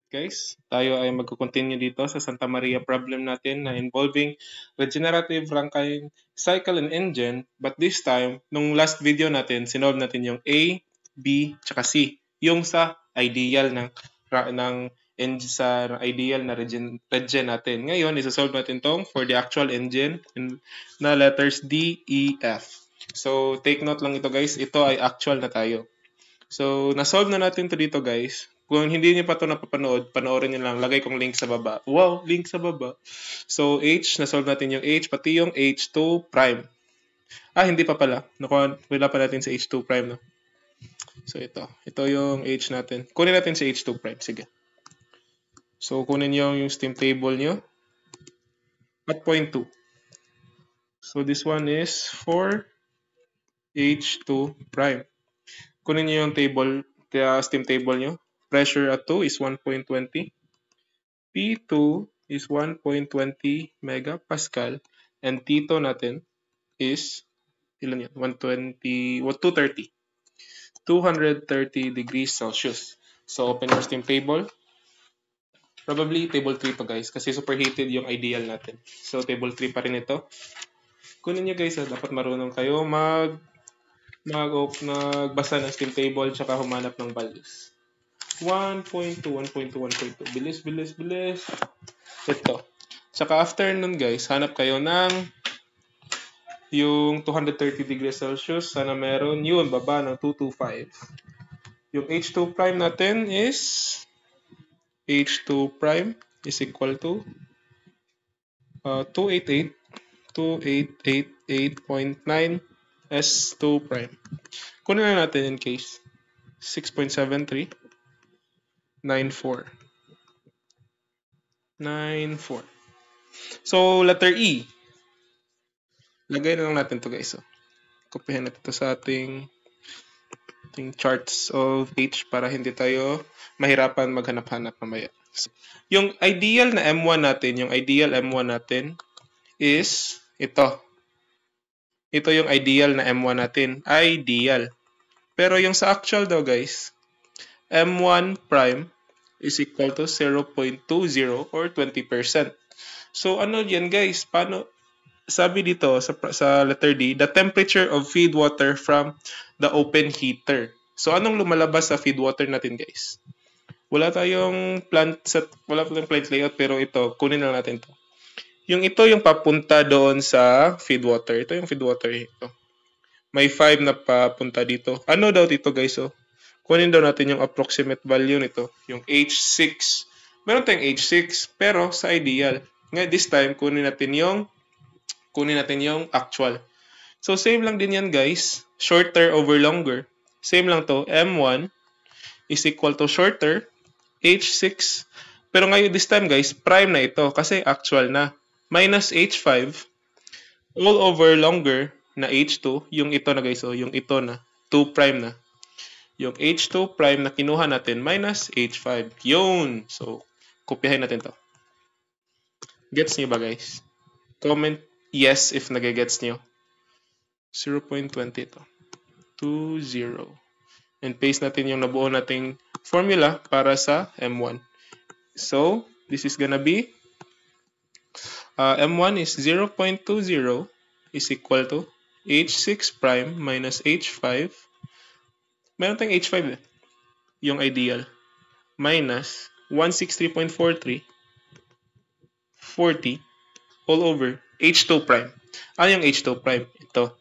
Guys, tayo ay magko-continue dito sa Santa Maria problem natin na involving regenerative Rankine cycle and engine. But this time, nung last video natin, sinolve natin yung A, B, tsaka C. Yung sa ideal ng engine sa ideal na regen natin. Ngayon, isa-solve natin tong for the actual engine na letters D, E, F. So, take note lang ito guys. Ito ay actual na tayo. So, na-solve na natin to dito guys. Kung hindi niyo pa ito napapanood, panoorin niyo lang. Lagay kong link sa baba. Wow, link sa baba. So, H, na-solve natin yung H, pati yung H2 prime. Hindi pa pala. Nakuha, wala pa natin sa H2 prime, no? So, ito. Ito yung H natin. Kunin natin si H2 prime. Sige. So, kunin niyo yung steam table niyo. At 0.2. So, this one is for H2 prime. Kunin niyo yung table, kaya steam table niyo. Pressure at 2 is 1.20. P2 is 1.20 megapascal. And T2 natin is, ilan yan? 120, 230. 230 degrees Celsius. So, open your steam table. Probably table 3 to guys, kasi superheated yung ideal natin. So, table 3 pa rin ito. Kunin nyo guys, dapat marunong kayo magbasa ng steam table tsaka humanap ng values. 1.2, 1.2, 1.2. Bilis, bilis, bilis. Ito. Tsaka after nun guys, hanap kayo ng yung 230 degrees Celsius. Sana meron yun, baba ng 225. Yung H2 prime natin is H2 prime is equal to 288. 2888.9 S2 prime. Kunin na natin in case. 6.73 94. So, letter E. Lagay na lang natin to guys. So, kopyahin natin to sa ating charts of H para hindi tayo mahirapan maghanap-hanap mamaya. So, yung ideal na M1 natin, is ito. Ito yung ideal na M1 natin. Ideal. Pero yung sa actual daw guys, M1 prime is equal to 0.20 or 20%. So ano yan guys? Paano? Sabi dito sa letter D, the temperature of feed water from the open heater. So anong lumalabas sa feed water natin guys? Wala tayong plant layout pero ito, kunin na natin to. Ito yung papunta doon sa feed water. Ito yung feed water ito. May 5 na papunta dito. Ano daw dito guys? So, kunin daw natin yung approximate value nito. Yung H6. Meron tayong H6 pero sa ideal. Ngayon this time, kunin natin yung actual. So, same lang din yan guys. Shorter over longer. Same lang to. M1 is equal to shorter. H6. Pero ngayon this time guys, prime na ito kasi actual na. Minus H5 all over longer na H2, yung ito na guys, yung ito na, 2 prime na. Yung H2 prime na kinuha natin minus H5. Yun! So, kopyahin natin to. Gets nyo ba guys? Comment yes if nagigets nyo. 0.20 to. 20. And paste natin yung nabuo nating formula para sa M1. So, this is gonna be M1 is 0.20 is equal to H6 prime minus H5. Meron tayong H5 yung ideal. Minus 163.43 40 all over H2 prime. Ano yung H2 prime? Ito.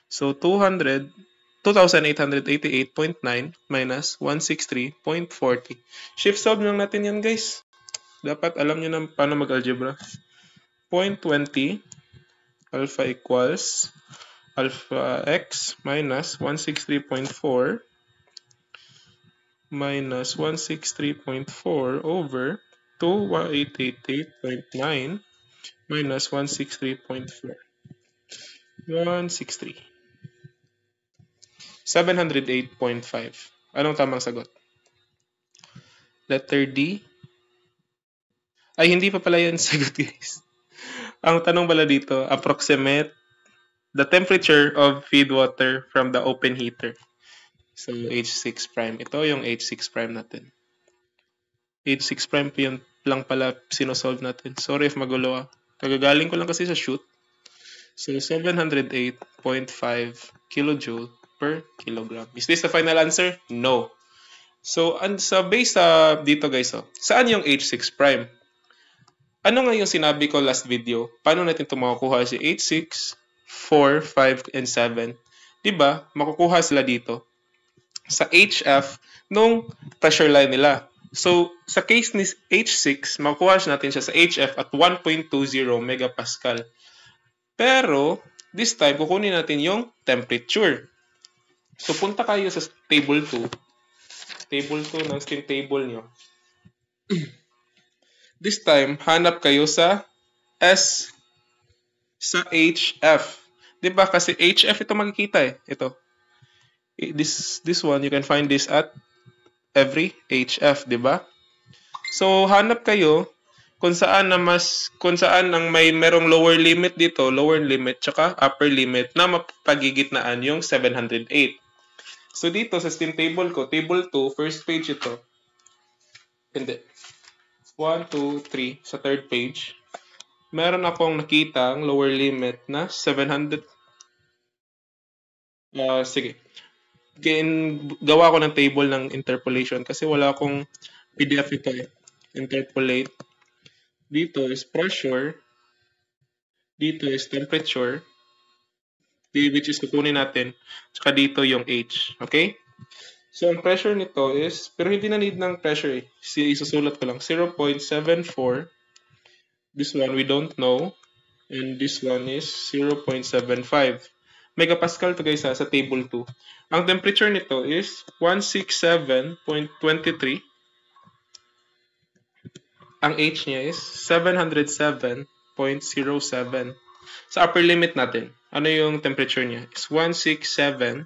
So, 2,888.9 minus 163.40. Shift solve lang natin yan guys. Dapat alam nyo na paano mag-algebra. 0.20 alpha equals alpha x minus 163.4 minus 163.4 over 2,888.9 minus 163.4. 163. 708.5. Anong tamang sagot? Letter D. Ay, hindi pa pala yan sagot guys. Ang tanong pala dito, approximate the temperature of feed water from the open heater. So, H6 prime. Ito yung H6 prime natin. H6 prime yun lang pala sinosolve natin. Sorry if magulo ah. Kagagaling ko lang kasi sa shoot. So 708.5 kilojoule per kilogram. Is this the final answer? No. So sa base dito guys, saan yung H6 prime? Ano nga yung sinabi ko last video? Paano natin ito makukuha si H6, 4, 5, and 7? Diba? Makukuha sila dito sa HF nung pressure line nila. So, sa case ni H6, makukuha natin siya sa HF at 1.20 megapascal. Pero, this time, kukunin natin yung temperature. So, punta kayo sa table 2. Table 2 ng steam table nyo. This time, hanap kayo sa HF. Diba? Kasi HF ito makikita eh. Ito. This one, you can find this at every HF, diba? So, hanap kayo kung saan ang merong lower limit dito, lower limit, tsaka upper limit na mapagigitnaan yung 708. So, dito sa steam table ko, table 2, first page ito. Hindi. 1, 2, 3 sa third page. Meron akong nakitang lower limit na 700. Sige. Gawa ko ng table ng interpolation kasi wala akong PDF ito eh. Interpolate. Dito is pressure. Dito is temperature. Which is kukunin natin. Tsaka dito yung H. Okay? So, ang pressure nito is, pero hindi na need ng pressure eh. Isusulat ko lang. 0.74. This one we don't know. And this one is 0.75. Megapascal to guys sa table 2. Ang temperature nito is 167.23. Ang H niya is 707.07. Sa upper limit natin, ano yung temperature niya? Is 167.78.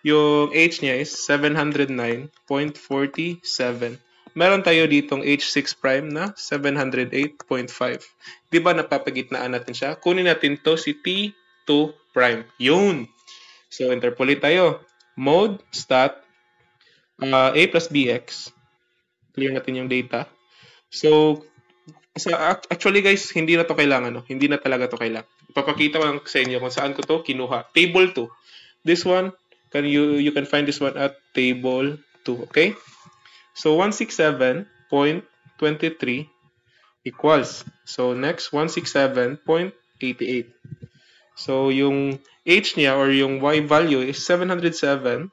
Yung H niya is 709.47. Meron tayo ditong H6 prime na 708.5. Di ba napapagitnaan natin siya? Kunin natin to si T2 prime. Yun! So, interpolate tayo. Mode, stat, A plus BX. Clear natin yung data. So, actually guys, hindi na to kailangan. No? Hindi na talaga to kailangan. Ipapakita ko lang sa inyo kung saan ko to kinuha. Table 2. This one, you can find this one at table 2. Okay? So, 167.23 equals. So, next, 167.88. So, yung H niya or yung Y value is 707.07,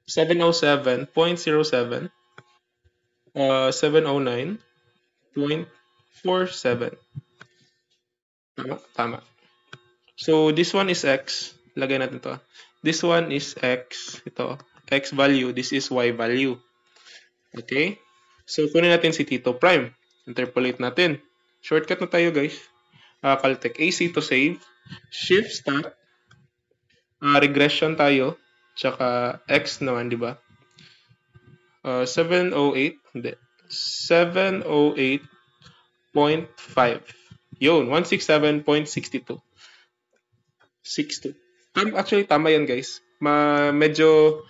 709.47. Tama. So, this one is X. Lagay natin to. This one is X. Ito. X value. This is Y value. Okay? So, kunin natin si T2 prime. Interpolate natin. Shortcut na tayo, guys. Caltech AC to save. Shift stat. Regression tayo. Tsaka X naman, di ba? 708. Hindi. 708.5. Yun. 167.62. 62. Actually, tama yan, guys. Medyo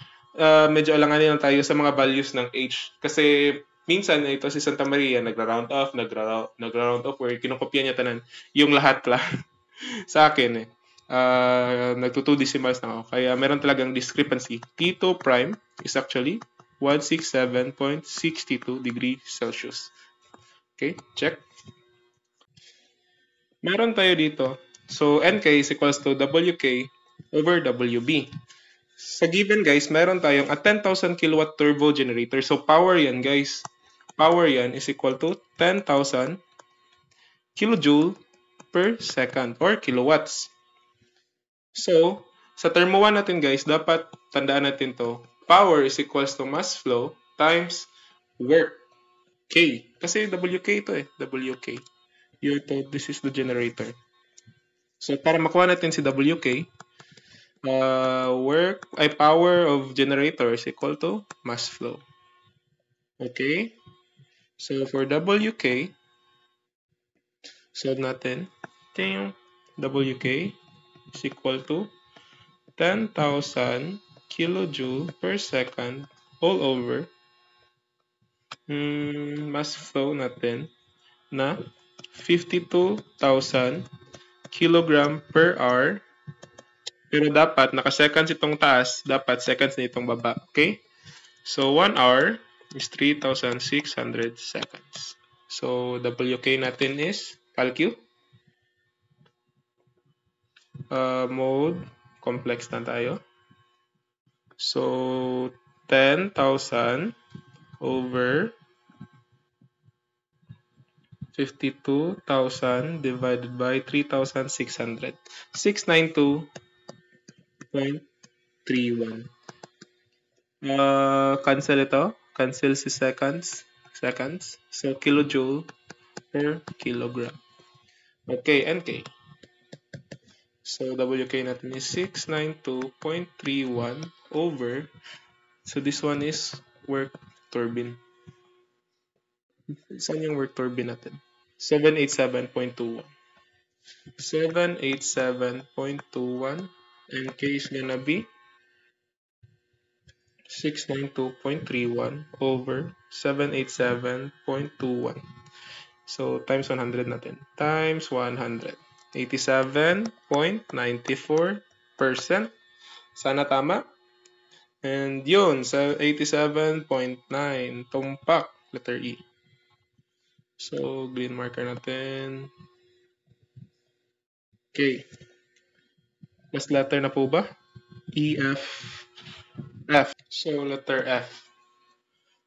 alanganin lang tayo sa mga values ng H. Kasi minsan ito si Santa Maria nagra-round off where kinokopya niya tanan yung lahat pala sa akin eh. Nagto-2 decimals na ako. Kaya meron talagang discrepancy. T2 prime is actually 167.62 degrees Celsius. Okay, check. Meron tayo dito. So, NK is equals to WK over WB. Sa given guys, meron tayong a 10,000 kilowatt turbo generator. So power yan guys. Power yan is equal to 10,000 kilojoule per second or kilowatts. So, sa term 1 natin guys, dapat tandaan natin to. Power is equals to mass flow times work. K. Kasi WK ito eh. WK. This is the generator. So, para makuha natin si WK, power of generator is equal to mass flow. Okay? So, for WK, solve natin. WK is equal to 10,000 kilojoule per second all over mass flow natin na 52,000 kilogram per hour. Pero dapat, naka-seconds itong taas, dapat seconds na itong baba. Okay? So, 1 hour is 3,600 seconds. So, WK natin is, calcu. Mode, complex na tayo. So, 10,000 over 52,000 divided by 3,600. 692.31. Cancel ito. Cancel si seconds. So, kilojoule per kilogram. Okay, NK. So, WK natin is 692.31 over. So, this one is work turbine. Saan yung work turbine natin? 787.21. 787.21. NK is gonna be 692.31 over 787.21. So, times 100 natin. Times 100. 87.94%. Sana tama. And yun, sa 87.9, tumpak, letter E. So, green marker natin. Okay. Last letter na po ba? E, F, F. So, letter F.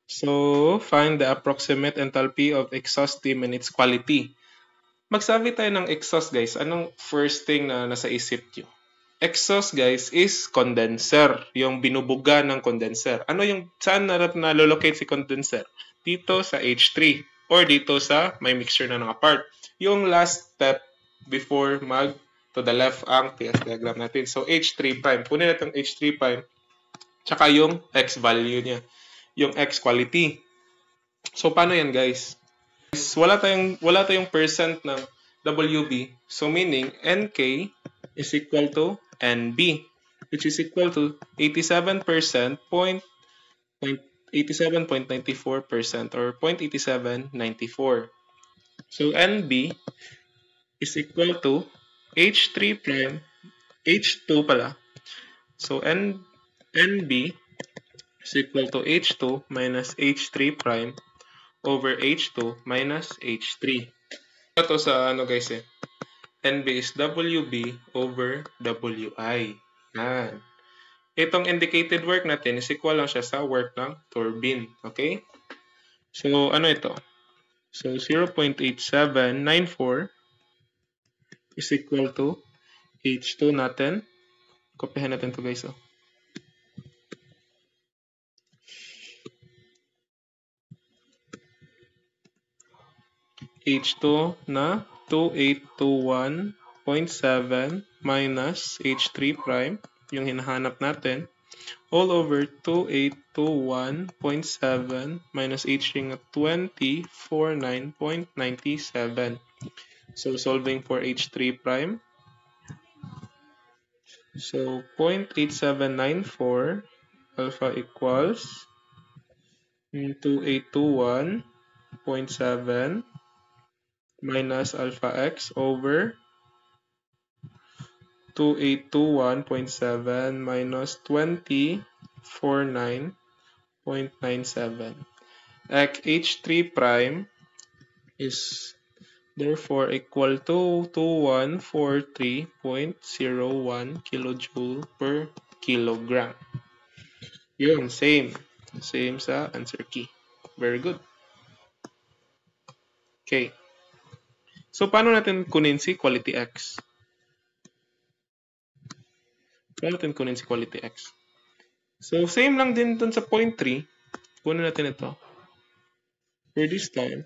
So, find the approximate enthalpy of exhaust steam and its quality. Magsabi tayo ng exhaust, guys. Anong first thing na nasa isip nyo? Exhaust, guys, is condenser. Yung binubuga ng condenser. Ano yung, saan nalolocate si condenser? Dito sa H3. Or dito sa may mixture na apart. Yung last step before to the left ang PS diagram natin. So, H3 prime. Kunin natin H3 prime. Tsaka yung X value niya. Yung X quality. So, paano yan, guys? Wala tayong percent ng WB. So, meaning, NK is equal to NB, which is equal to 87.94% or 0.8794. So, NB is equal to H3 prime, H2 pala. So, NB is equal to H2 minus H3 prime over H2 minus H3. Ito sa guys NB is WB over WI. Yan. Itong indicated work natin is equal lang siya sa work ng turbine. Okay? So, ano ito? So, 0.8794 is equal to H2 natin. Kopyahan natin ito, guys. H2 na 2821.7 minus H3 prime, yung hinahanap natin, all over 2821.7 minus H3 na 2049.97. So, solving for H3 prime. So, 0.8794 alpha equals 2821.7 minus alpha x over 2821.7 minus 2049.97. H3 prime is therefore equal to 2143.01 kilojoule per kilogram. Yun, same. Same sa answer key. Very good. Okay. So, paano natin kunin si quality X? Paano natin kunin si quality X? So, same lang din dun sa point 3. Kunin natin ito. For this time,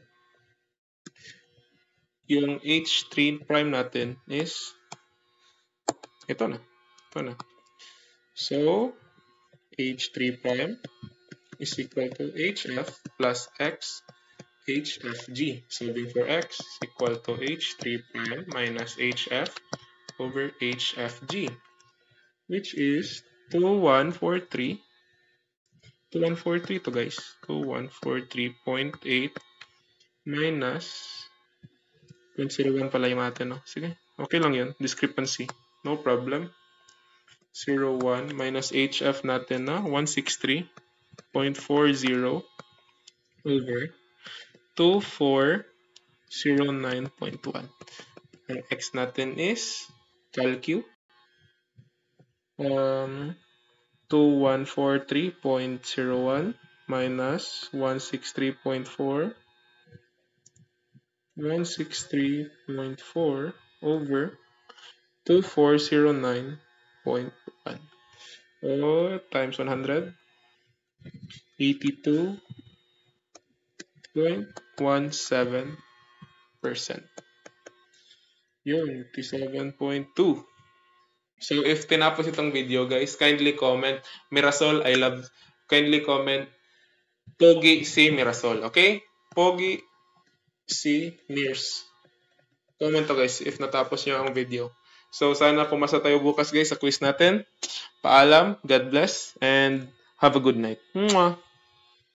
yung H3 prime natin is ito na. Ito na. So, H3 prime is equal to HF plus X HFG. Solving for X is equal to H3 prime minus HF over HFG, which is 2143 2143 to guys. 2143.8 minus 0.01 pala yung atin, no? Sige, okay lang yun. Discrepancy. No problem. 01 minus HF natin na 163.40 over 2409.1. Ang x natin is calcu 2143.01 minus 163.4 over 2409.1 times 100, 82.17%. Yun, 87.2. So, if tinapos itong video, guys, kindly comment, Mirasol, I love, kindly comment, Pogi si Mirasol, okay? Pogi si Mirs. Comment to, guys, if natapos nyo ang video. So, sana pumasa tayo bukas, guys, sa quiz natin. Paalam, God bless, and have a good night. Mwah!